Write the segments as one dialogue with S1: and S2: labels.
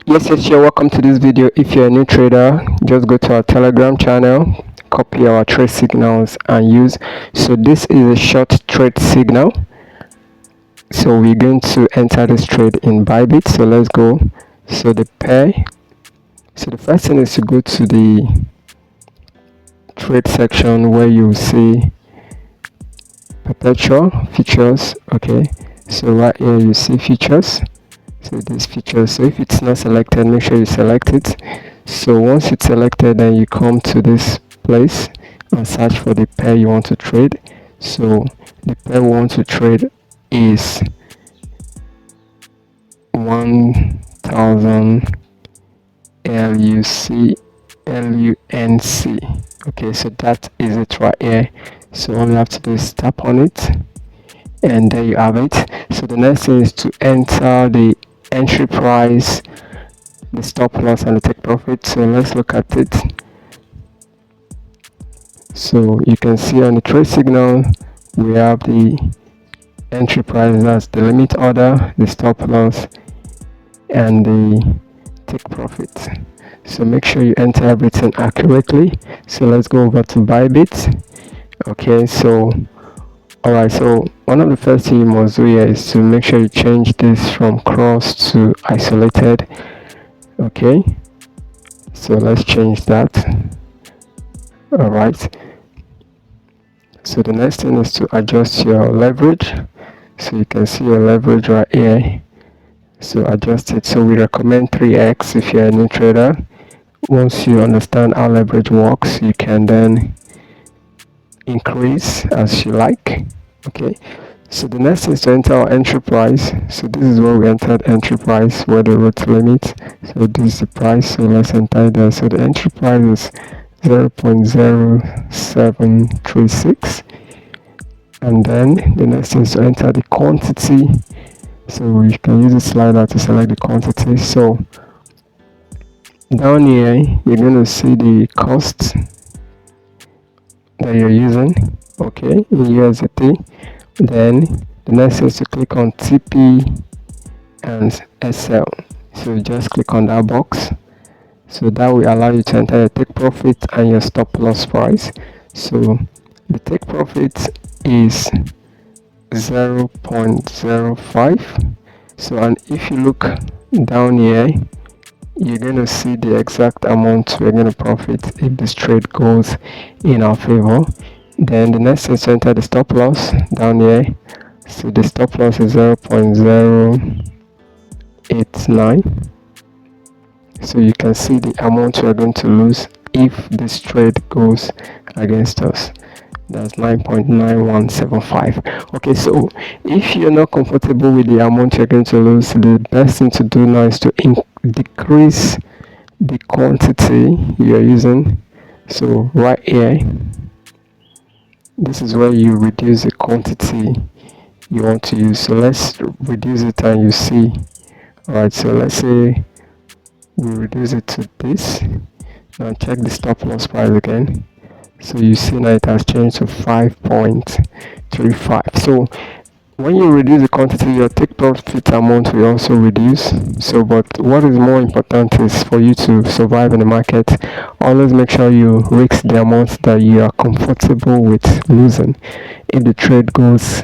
S1: Yes, you're welcome to this video. If you're a new trader, just go to our Telegram channel, copy our trade signals and use. So this is a short trade signal. So we're going to enter this trade in Bybit. So let's go. So the pair. So the first thing is to go to the trade section where you see perpetual futures. Okay, so right here you see futures. So this feature, so if it's not selected, make sure you select it. So once it's selected, then you come to this place and search for the pair you want to trade. So the pair we want to trade is 1000 LUNC. Okay, so that is it right here. So all you have to do is tap on it, and there you have it. So the next thing is to enter the entry price, the stop loss, and the take profit. So let's look at it. So you can see on the trade signal we have the entry price, that's the limit order, the stop loss, and the take profit. So make sure you enter everything accurately. So let's go over to Bybit. Okay, so alright, so one of the first thing you must do here is to make sure you change this from cross to isolated. Okay, so let's change that. Alright, so the next thing is to adjust your leverage. So you can see your leverage right here. So adjust it. So we recommend 3x if you're a new trader. Once you understand how leverage works, you can then increase as you like. Okay, so the next is to enter our entry price. So this is where we entered entry price, where the root limit. So this is the price, so let's enter there. So the entry price is 0.0736, and then the next thing is to enter the quantity. So you can use the slider to select the quantity. So down here you're going to see the cost that you're using, okay, in USDT. Then the next is to click on TP and SL. So just click on that box. So that will allow you to enter your take profit and your stop loss price. So the take profit is 0.05. So, and if you look down here, you're going to see the exact amount we're going to profit if this trade goes in our favor. Then the next is to enter the stop loss down here. So the stop loss is 0.089. So you can see the amount we're going to lose if this trade goes against us. That's 9.9175. okay, so if you're not comfortable with the amount you're going to lose, the best thing to do now is to decrease the quantity you're using. So right here, this is where you reduce the quantity you want to use. So let's reduce it and you see. Alright, so let's say we reduce it to this. Now check the stop loss price again. So you see now it has changed to 5.35. So when you reduce the quantity, your take profit amount will also reduce. So but what is more important is for you to survive in the market, always make sure you risk the amount that you are comfortable with losing if the trade goes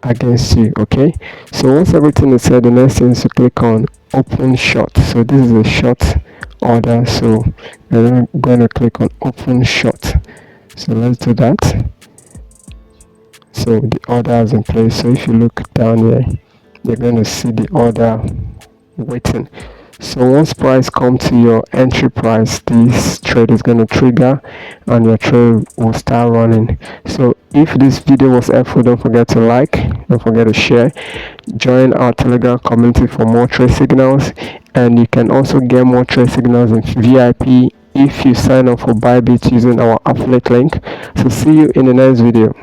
S1: against you. Okay, so once everything is said, the next thing is to click on open short. So this is a short order, so we're going to click on open short. So let's do that. So the order is in place. So if you look down here, you're going to see the order waiting. So once price comes to your entry price, this trade is going to trigger and your trade will start running. So if this video was helpful, don't forget to like, don't forget to share, join our Telegram community for more trade signals, and you can also get more trade signals in VIP if you sign up for Bybit using our affiliate link. So see you in the next video.